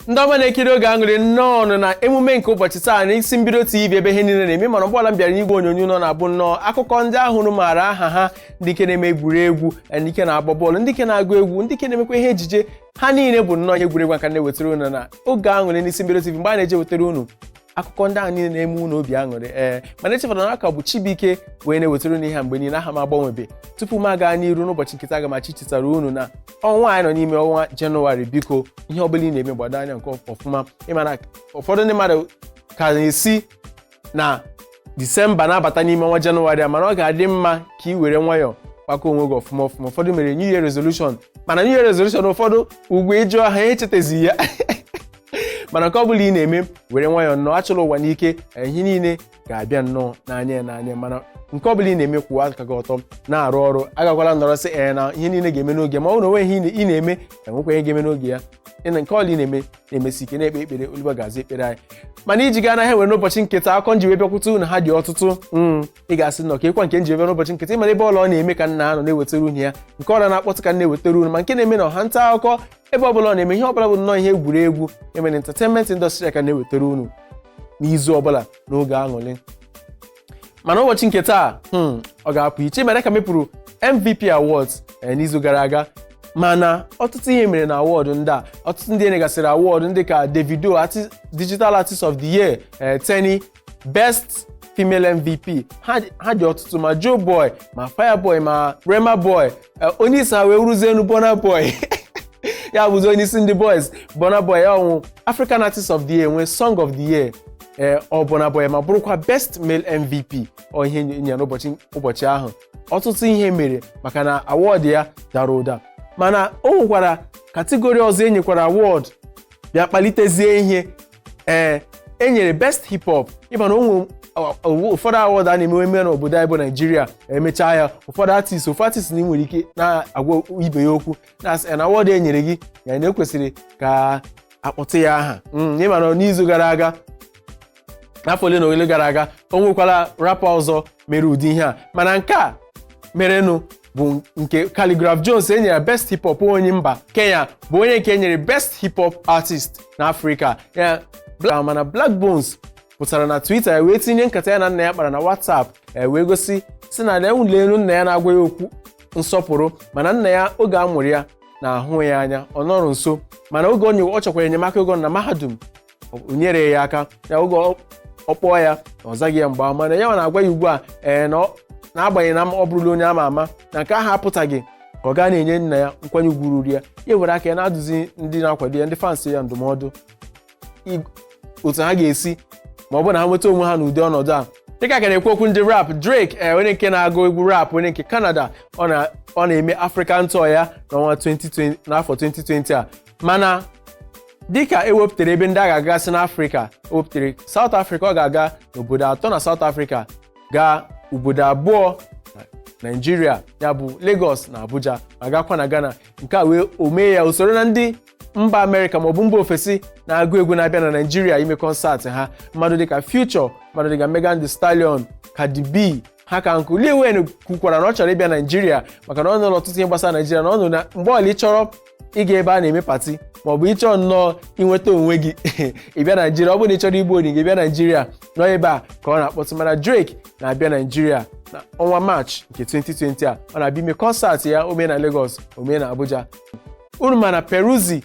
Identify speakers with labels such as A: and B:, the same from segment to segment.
A: ndị ọma na-ekiri oge aṅụrị nnọọ na emume nke ụbọchị taa n'isi mbido TV ebe ihe niile na-eme mana ọbụla m bịara n'igwe onyonyo nọ na-abụ nnọọ akụkọ ndị ahụ unu maara aha ha ndị ike na-eme egwuregwu ndị ike na-agba bọọlụ ndị ike na-agụ egwu ndị ike na-emekwa ihe ejije ha niile bụ nnọọ ihe egwuregwu aka na-ewetara unu na oge aṅụrị n'isi mbido TV mgbe a na-eje wetara unu akụkọ ndị ahụ niile na-eme unu obi aṅụrị mana echefana na aka bụ Chibuike wee na-ewetara unu ihe mgbe niile aha m agbanwebe tupu m aga n'iru n'ụbọchị nkịta aga m achịchetara unu na ọnwa anyị nọ n'ime ọnwa Jenụwarị biko ihe ọbụla ị na-eme gbado anya nke ọfụma ịmana ụfọdụ ndị mmadụ ka na-esi na Disemba na-abata n'ime ọnwa Jenụwarị a mana ọ ga-adị mma ka ị were nwayọọ gbakọ onwe gị ọfụma ụfọdụ mere New Year resolution mana New Year resolution ụfọdụ ugwu ịjụ aha echetezi ya mana nke ọbụla ị na-eme were nwayọọ nnọọ achụla ụwa n'ike ihe niile ga-abịa nnọọ n'anya mana nke ọbụla ị na-eme kwụwa aka gị ọtọ na-arụ ọrụ agakwala nọrọ sị na ihe niile ga-eme n'oge ma ọ na onwe ihe ị na-eme enwekwa ihe ga-eme n'oge ya nke ọbụla ị na-eme na-emesi ike na-ekpe ekpere Oliver ga-aza ekpere anyị mana iji gaa n'ahịa were n'ụbọchị nketa akọ nji wee bịakwute unu ha dị ọtụtụ ị ga-asị nnọọ ka ịkwa nke nji wee n'ụbọchị nketa ịmara ebe ọla ọ na-eme ka nna ha nọ na-ewetara unu ya nke ọla na-akpọtụ ka na-ewetara unu ma nke na-eme na ọha nta akụkọ ebe ọbụla ọ na-eme ihe ọbụla bụ nnọọ ihe egwuregwu emere entertainment industry ka na-ewetara unu n'izu ọbụla n'oge aṅụrị mana ụbọchị nke taa ọ ga-apụ iche mere ka mepụrụ MVP Awards n'izu gara aga mana ọtụtụ ihe mere na awọdụ ndị a ọtụtụ ndị enyegasịrị awọdụ ndị ka Davido Digital Artist of the Year Tenny Best Female MVP ha dị ọtụtụ ma Joe Boy ma Fireboy ma Rema Boy onye isi ha wee ruzie enu Burna Boy ya bụzi onye isi ndị boys Burna Boy ya ọnwụ African Artist of the Year nwee Song of the Year ọ Burna Boy ma bụrụkwa Best Male MVP ihe nyere ụbọchị ahụ ọtụtụ ihe mere maka na awọdụ ya dara ụda mana o nwekwara kategori ọzọ enyekwara awọdụ bịa kpalitezie ihe enyere Best Hip Hop ịma na ụfọdụ awọdụ a na-emewe eme n'obodo anyị bụ Naijiria emechaa ya ụfọdụ artist na ị nwere ike na-agwa ibe ya okwu na awọdụ enyere gị ya na ekwesịrị ka akpọtụ ya aha ịma na n'izu gara aga n'afọ ole na ole gara aga o nwekwara rapa ọzọ mere ụdị ihe a mana nke a merenụ bụ nke Khaligraph Jones enyere Best Hip Hop onye mba Kenya bụ onye nke enyere Best Hip Hop Artist n'Africa mana Blaqbones pụtara na Twitter wee tinye nkata ya na nna ya kpara na WhatsApp wee gosi si na enwulelu nna ya na-agwa ya okwu nsọpụrụ mana nna ya oge a mụrụ ya na-ahụ ya anya ọ nọrọ nso mana oge ọ chọkwara enyemaka oge na mahadum o nyere ya aka ya oge ọ kpọọ ya ọ zaghị ya mgbe mana ya na-agwa ya ugbu a na-agbanyeghị na ọ bụrụla onye ama ama na nke ahụ apụtaghị ka ọ gaa na-enye nna ya nkwanye ugwu ruru ya were aka ya na-adụzi ndị na-akwado ya ndị fans ya ndụmọdụ otu ha ga-esi ma ọ bụ na ha nweta onwe ha n'ụdị ọnọdụ a dịka ka na-ekwu okwu ndị rap Drake onye nke na-agụ egwu rap onye nke Canada ọ na-eme African tour ya n'afọ 2020 a mana dịka ewepụtara ebe ndị a ga-agasị n'Africa ewepụtara South Africa ọ ga-aga n'obodo atọ na South Africa gaa obodo abụọ na Nigeria ya bụ Lagos na Abuja ma gakwa na Ghana nke a wee omee ya usoro na ndị mba Amerịka maọbụ mba ofesi na-agụ egwu na-abịa na Nigeria ime kọnsaatị ha mmadụ dịka Future mmadụ dịka Megan Thee Stallion Cardi B ha ka nkụ Lil Wayne kwukwara na ọ chọrọ ịbịa Nigeria maka na ọ nọ n'ọtụtụ ihe gbasara Nigeria na ọ nọ na mgbe ọla ị chọrọ ịga ebe a na-eme pati maọbụ ịchọọ nnọọ inweta onwe gị ịbịa Nigeria ọ bụrụ na ị chọrọ igbu onye gị bịa Nigeria nọ ebe a ka ọ na-akpọtụ mana Drake na-abịa Nigeria na ọnwa March nke 2020 a ọ na-abịa ime kọnsaatị ya omee na Lagos omee na Abuja unu mana Peruzzi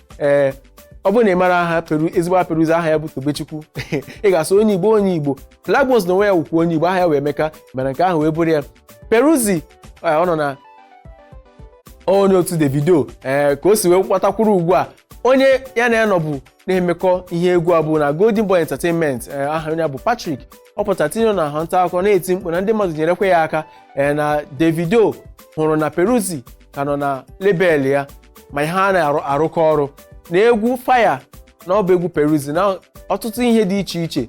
A: ọ bụrụ na ị mara aha ezigbo Peruzzi aha ya bụ Tobechukwu ị ga-asụ onye Igbo Blaqbones na onwe ya wukwu onye Igbo aha ya wee Emeka mana nke ahụ wee bụrụ ya Peruzzi ọ nọ na onye otu Davido ka o si wee kwatakwuru ugbu a onye ya na ya nọbụ na-emekọ ihe egwu abụ na Golden Boy Entertainment aha onye bụ Patrick ọ pụtara tinye na ha nta akụkọ na-eti mkpu na ndị mmadụ nyerekwa ya aka na Davido hụrụ na Peruzzi ka nọ na label ya ma ihe a na-arụkọ ọrụ na egwu Fire na ọ bụ egwu Peruzzi na ọtụtụ ihe dị iche iche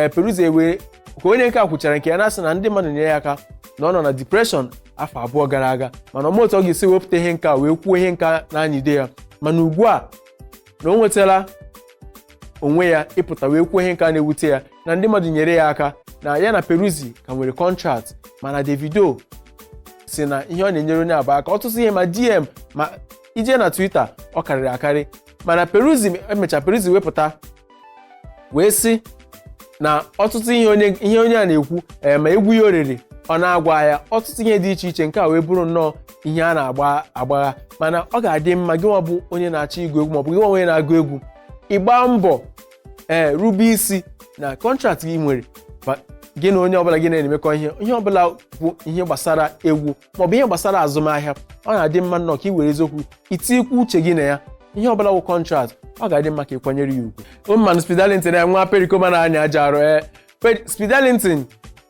A: Peruzzi ewere ka onye nke a kwuchara nke ya na-asị na ndị mmadụ nyere ya aka na ọ nọ na depression afọ abụọ gara aga mana ọmụotu ọ ga-esi wepụta ihe nka wee kwuo ihe nka na-anyịde ya mana ugbu a na o nwetala onwe ya ịpụta wee kwuo ihe nka na-ewute ya na ndị mmadụ nyere ya aka na ya na Peruzzi ka nwere contract mana Davido si na ihe ọ na-enyere onye abụ aka ọtụtụ ihe ma DM ma ije na Twitter ọ karịrị akarị mana Peruzzi emecha Peruzzi wepụta wee sị na ọtụtụ ihe onye a na-ekwu ma egwu ya oriri ọ na-agwa ya ọtụtụ ihe dị iche iche nke a wee bụrụ nnọọ ihe a na-agbagha mana ọ ga-adị mma gị nwa bụ onye na-achọ ịgụ egwu maọbụ gị nwa onye na-agụ egwu ịgba mbọ rube isi na kọntraktị gị nwere gị na onye ọbụla gị na-emekọ ihe ọbụla bụ ihe gbasara egwu maọbụ ihe gbasara azụmahịa. Ọ na-adị mma nnọọ ka ị were eziokwu itikwu uche gị na ya ihe ọbụla bụ kọntraktị ọ ga-adị mma ka ị kwanyere ya ugwu. Ụmụmanụ Speeed Darlington ya nwa perikoma na-anya aja arụ Speeed Darlington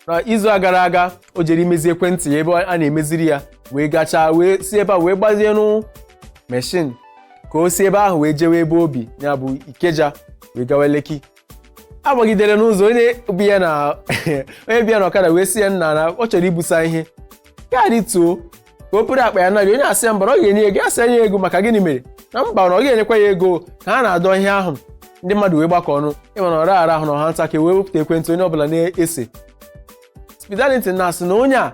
A: na izu gara aga o jere imezi ekwentị ya ebe a na-emeziri ya wee gachaa wee si ebe a wee gbazie nụ meshin ka o si ebe ahụ wee jewe ebe obi ya bụ Ikeja wee gawa Lekki. Agbagidere n'ụzọ onye bi ya na ọkada wee si ya nna na ọ chọrọ ibusa ihe ya dịtuo ka o pụrụ akpa ya narị onye asị ya mba na ọ ga-enye ego asị ya ego maka gịnị mere na mba na ọ ga-enyekwa ya ego ka ha na-adọ ihe ahụ ndị mmadụ wee gbakọ ọnụ ịma na ọra ara ahụ na ọha nta ka wee wepụta ekwentị onye ọbụla na-ese. Speeed Darlington na-asị na onye a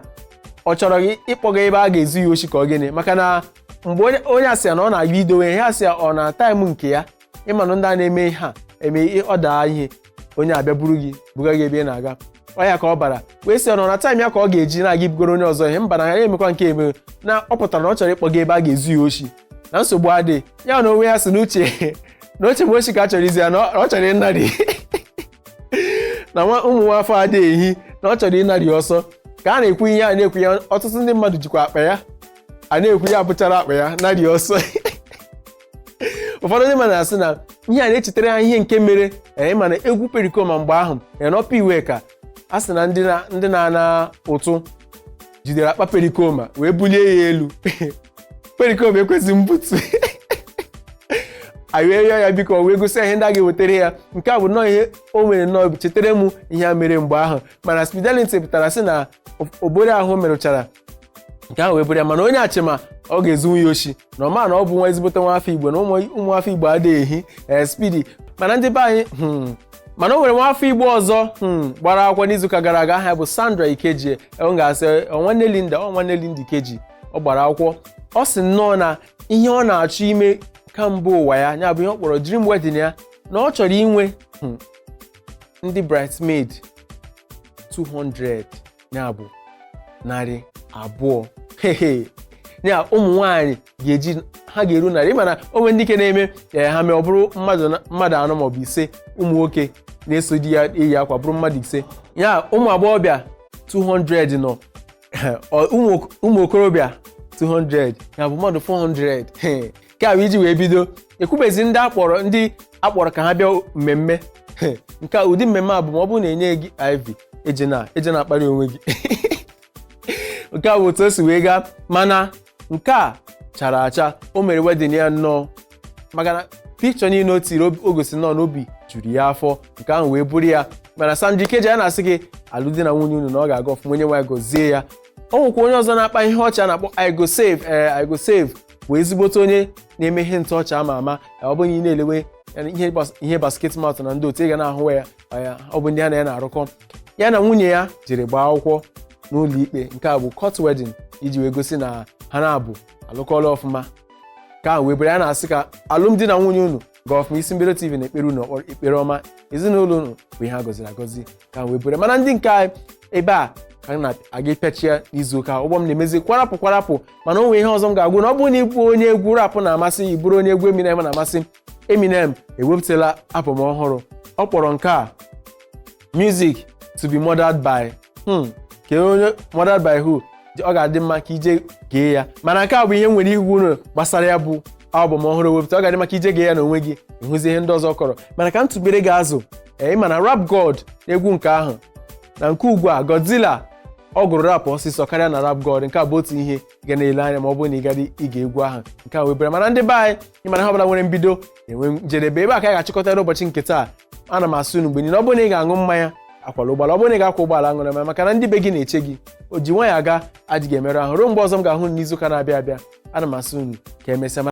A: ọ chọrọ gị ịkpọga ebe a ga-ezu ya ochi ka ọ gịnị maka na mgbe onye asị ya na ọ na-aga idowe ihe asị ya ọ na taịmụ nke ya ịmanụ ndị a na-eme ihe a eme ọ daa ihe onye abịa buru gị buga gị ebe ị na-aga ọ ya ka ọ bara wee sị ọ nọ na taịm ya ka ọ ga-eji na-aga ibugoro onye ọzọ ihe mba na ya emekwa nke eme na ọ pụtara na ọ chọrọ ịkpọga ebe a ga-ezu ya ochi na nsogbu adị ya na onwe ya sị n'uche m ochi ka a chọrọ izi ya na ọ chọrọ ịnarị na ụmụ nwa afọ adịghị ehi na ọ chọrọ ịnarị ọsọ ka a na-ekwu ihe a na-ekwu ya ọtụtụ ndị mmadụ jikwa akpa ya a na-ekwu ya bụchara akpa ya narị ọsọ. Ụfọdụ ndị mmadụ na-asị na ihe a na-echetara ha ihe nke mere mana egwu perikoma mgbe ahụ n'ọpa iwe ka a sị na ndị na-ana ụtụ jidere akpa perikoma wee bulie ya elu perikoma ekwesịghị mbutu anyị wee ya biko wee gosi ihe ndị a ga-ewetara ya nke a bụ nnọọ ihe o nwere nnọọ chetara m ihe a mere mgbe ahụ mana Speeed Darlington pụtara sị na obere ahụ merụchara nke ahụ wee bụrụ ya mana onye achịma ọ ga-ezu ya ochi na ọma na ọ bụ nwa ezigbote nwa afọ Igbo na ụmụ afọ Igbo adịghị ehi Speedy mana ndị be anyị mana o nwere nwa afọ Igbo ọzọ gbara akwụkwọ n'izuụka gara aga aha bụ Sandra Ikeji ga-asị nwanne Linda Ikeji ọ gbara akwụkwọ ọ sị nnọọ na ihe ọ na-achọ ime kamgbe ụwa ya bụ ihe ọ kpọrọ dream wedding ya na ọ chọrọ inwe ndị bridesmaid 200 ya bụ 200 ya ụmụ nwaanyị ha ga-eru narị mana onwe ndị ike na-eme ha mee ọ bụrụ mmadụ anọ maọbụ ise ụmụ nwoke na-eso di ya eyi akwa bụrụ mmadụ ise ya ụmụ agbọghọbịa 200 nọ ụmụ okorobịa 200 ya bụ mmadụ 400 nke a bụ iji wee bido ekwubezi ndị akpọrọ ka ha bịa mmemme nke ụdị mmemme a bụ ma ọ bụrụ na enye gị IV eje na-akparị onwe gị nke a bụ otu o si wee gaa mana nke a chara acha o mere wedin ya nnọọ maka na pikchọ niile o tiri o gosi nnọọ n'obi juru ya afọ nke ahụ wee bụrụ ya mana Sandra Ikeji ya na-asị gị alụmdi na nwunye unu na ọ ga-aga ọfụma onye nwaanyị gọzie ya. O nwekwa onye ọzọ na-akpa ihe ọcha na-akpọ I go save bụ ezigbote onye na-eme ihe ntụ ọcha ama ama ọ bụghị na-elewe ihe basketball na ndị otu ị ga na-ahụ ya ọ bụ ndị ha na ya na-arụkọ ya na nwunye ya jiri gbaa akwụkwọ n'ụlọ ikpe nke a bụ court wedding iji wee gosi na ha na-abụ alụkọla ọfụma ka ahụ wee bụrụ ya na-asị ka alụmdi na nwunye unu ga ọfụma. Isi Mbido TV na-ekpere unu ekpere ọma ezinụlọ unu bụ ihe a gọziri agọzi ka ahụ wee bụrụ mana ndị nke ebe a ka na-aga ipechi ya n'izu ụka ụgbọ m na-emezi kwarapụ mana o nwere ihe ọzọ m ga-agwụ na ọ bụrụ na ịbụ onye egwu rapụ na-amasị ị bụrụ onye egwu Eminem na-amasị Eminem ewepụtala album ọhụrụ ọ kpọrọ nke a Music to be Murdered by ke onye Murdered by who ọ ga-adị mma ka ije gee ya mana nke a bụ ihe nwere iwu unu gbasara ya bụ album ọhụrụ ewepụta ọ ga-adị mma ka ije gee ya n'onwe gị ịhụzi ihe ndị ọzọ kọrọ mana ka m tụbere gị azụ ịma na Rap God egwu nke ahụ na nke ugwu a Godzilla ọ gụrụ rapụ ọsịsọ karịa na Rap God nke a bụ otu ihe ga na-ele anya ma ọ bụrụ na ị gara ige egwu ahụ nke a webere mana ndị be anyị ịmana ha ọbụla nwere mbido enwe njedebe ebe a ka anyị ga-achịkọtara ụbọchị nke taa. Ana m asụ unu mgbe niile ọ bụrụ na ị ga-aṅụ mmanya akwala ụgbọala ọ bụrụ na ị ga-akwa ụgbọala aṅụrị mmanya maka na ndị be gị na-eche gị o ji nwa ya aga adịghị emerụ ahụ ruo mgbe ọzọ m ga-ahụ n'izu ụka na-abịa abịa. Ana m asụ unu ka emesịa.